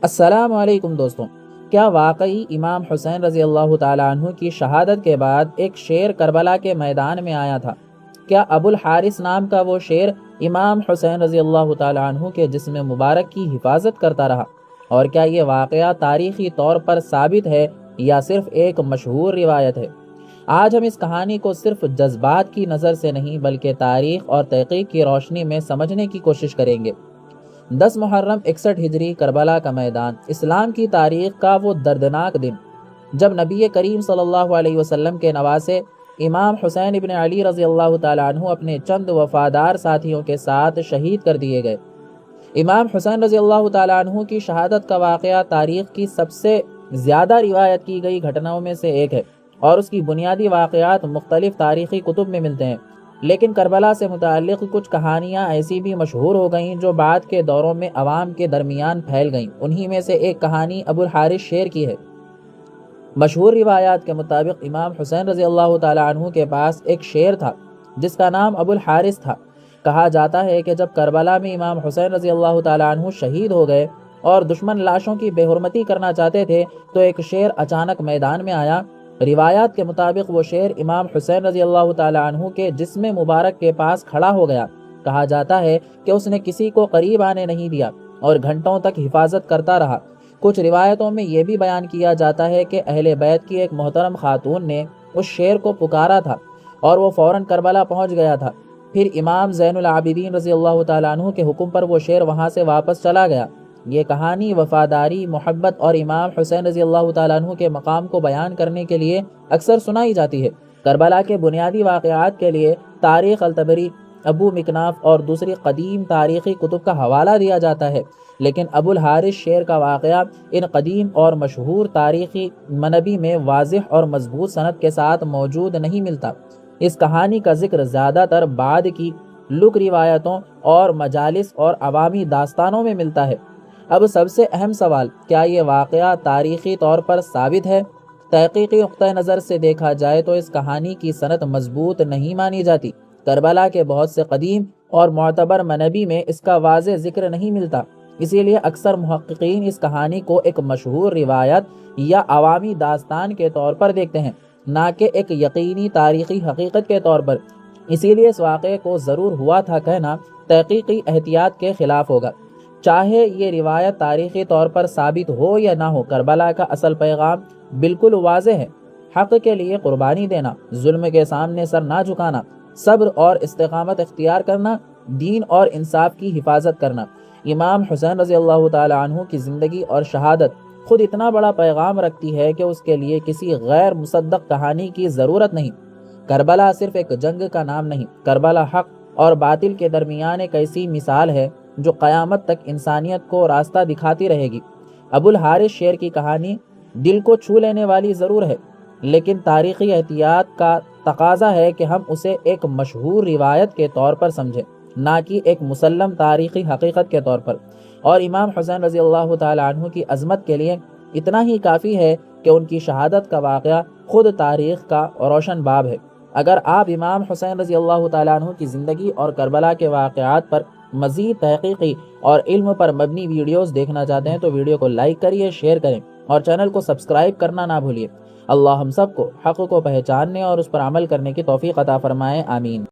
السلام علیکم دوستوں، کیا واقعی امام حسین رضی اللہ تعالیٰ عنہ کی شہادت کے بعد ایک شیر کربلا کے میدان میں آیا تھا؟ کیا ابو الحارث نام کا وہ شیر امام حسین رضی اللہ تعالیٰ عنہ کے جسم مبارک کی حفاظت کرتا رہا؟ اور کیا یہ واقعہ تاریخی طور پر ثابت ہے یا صرف ایک مشہور روایت ہے؟ آج ہم اس کہانی کو صرف جذبات کی نظر سے نہیں بلکہ تاریخ اور تحقیق کی روشنی میں سمجھنے کی کوشش کریں گے۔ 10 محرم 61 ہجری، کربلا کا میدان، اسلام کی تاریخ کا وہ دردناک دن جب نبی کریم صلی اللہ علیہ وسلم کے نواسے امام حسین ابن علی رضی اللہ تعالیٰ عنہ اپنے چند وفادار ساتھیوں کے ساتھ شہید کر دیے گئے۔ امام حسین رضی اللہ تعالیٰ عنہ کی شہادت کا واقعہ تاریخ کی سب سے زیادہ روایت کی گئی گھٹناؤں میں سے ایک ہے، اور اس کی بنیادی واقعات مختلف تاریخی کتب میں ملتے ہیں۔ لیکن کربلا سے متعلق کچھ کہانیاں ایسی بھی مشہور ہو گئیں جو بعد کے دوروں میں عوام کے درمیان پھیل گئیں۔ انہی میں سے ایک کہانی ابو الحارث شیر کی ہے۔ مشہور روایات کے مطابق امام حسین رضی اللہ تعالیٰ عنہ کے پاس ایک شیر تھا جس کا نام ابو الحارث تھا۔ کہا جاتا ہے کہ جب کربلا میں امام حسین رضی اللہ تعالیٰ عنہ شہید ہو گئے اور دشمن لاشوں کی بے حرمتی کرنا چاہتے تھے تو ایک شیر اچانک میدان میں آیا۔ روایات کے مطابق وہ شیر امام حسین رضی اللہ تعالیٰ عنہ کے جسم مبارک کے پاس کھڑا ہو گیا۔ کہا جاتا ہے کہ اس نے کسی کو قریب آنے نہیں دیا اور گھنٹوں تک حفاظت کرتا رہا۔ کچھ روایتوں میں یہ بھی بیان کیا جاتا ہے کہ اہل بیت کی ایک محترم خاتون نے اس شیر کو پکارا تھا اور وہ فوراً کربلا پہنچ گیا تھا۔ پھر امام زین العابدین رضی اللہ تعالیٰ عنہ کے حکم پر وہ شیر وہاں سے واپس چلا گیا۔ یہ کہانی وفاداری، محبت اور امام حسین رضی اللہ تعالیٰ عنہ کے مقام کو بیان کرنے کے لیے اکثر سنائی جاتی ہے۔ کربلا کے بنیادی واقعات کے لیے تاریخ الطبری، ابو مکناف اور دوسری قدیم تاریخی کتب کا حوالہ دیا جاتا ہے، لیکن ابو الحارث شیر کا واقعہ ان قدیم اور مشہور تاریخی منابع میں واضح اور مضبوط سند کے ساتھ موجود نہیں ملتا۔ اس کہانی کا ذکر زیادہ تر بعد کی لوک روایتوں اور مجالس اور عوامی داستانوں میں ملتا ہے۔ اب سب سے اہم سوال، کیا یہ واقعہ تاریخی طور پر ثابت ہے؟ تحقیقی نقطہ نظر سے دیکھا جائے تو اس کہانی کی سند مضبوط نہیں مانی جاتی۔ کربلا کے بہت سے قدیم اور معتبر منابع میں اس کا واضح ذکر نہیں ملتا، اسی لیے اکثر محققین اس کہانی کو ایک مشہور روایت یا عوامی داستان کے طور پر دیکھتے ہیں، نہ کہ ایک یقینی تاریخی حقیقت کے طور پر۔ اسی لیے اس واقعے کو ضرور ہوا تھا کہنا تحقیقی احتیاط کے خلاف ہوگا۔ چاہے یہ روایت تاریخی طور پر ثابت ہو یا نہ ہو، کربلا کا اصل پیغام بالکل واضح ہے۔ حق کے لیے قربانی دینا، ظلم کے سامنے سر نہ جھکانا، صبر اور استقامت اختیار کرنا، دین اور انصاف کی حفاظت کرنا۔ امام حسین رضی اللہ تعالیٰ عنہ کی زندگی اور شہادت خود اتنا بڑا پیغام رکھتی ہے کہ اس کے لیے کسی غیر مصدق کہانی کی ضرورت نہیں۔ کربلا صرف ایک جنگ کا نام نہیں، کربلا حق اور باطل کے درمیان ایک ایسی مثال ہے جو قیامت تک انسانیت کو راستہ دکھاتی رہے گی۔ ابو الحارث شیر کی کہانی دل کو چھو لینے والی ضرور ہے، لیکن تاریخی احتیاط کا تقاضا ہے کہ ہم اسے ایک مشہور روایت کے طور پر سمجھیں، نہ کہ ایک مسلم تاریخی حقیقت کے طور پر۔ اور امام حسین رضی اللہ تعالیٰ عنہ کی عظمت کے لیے اتنا ہی کافی ہے کہ ان کی شہادت کا واقعہ خود تاریخ کا روشن باب ہے۔ اگر آپ امام حسین رضی اللہ تعالیٰ عنہ کی زندگی اور کربلا کے واقعات پر مزید تحقیقی اور علم پر مبنی ویڈیوز دیکھنا چاہتے ہیں تو ویڈیو کو لائک کریے، شیئر کریں اور چینل کو سبسکرائب کرنا نہ بھولیے۔ اللہ ہم سب کو حق کو پہچاننے اور اس پر عمل کرنے کی توفیق عطا فرمائے، آمین۔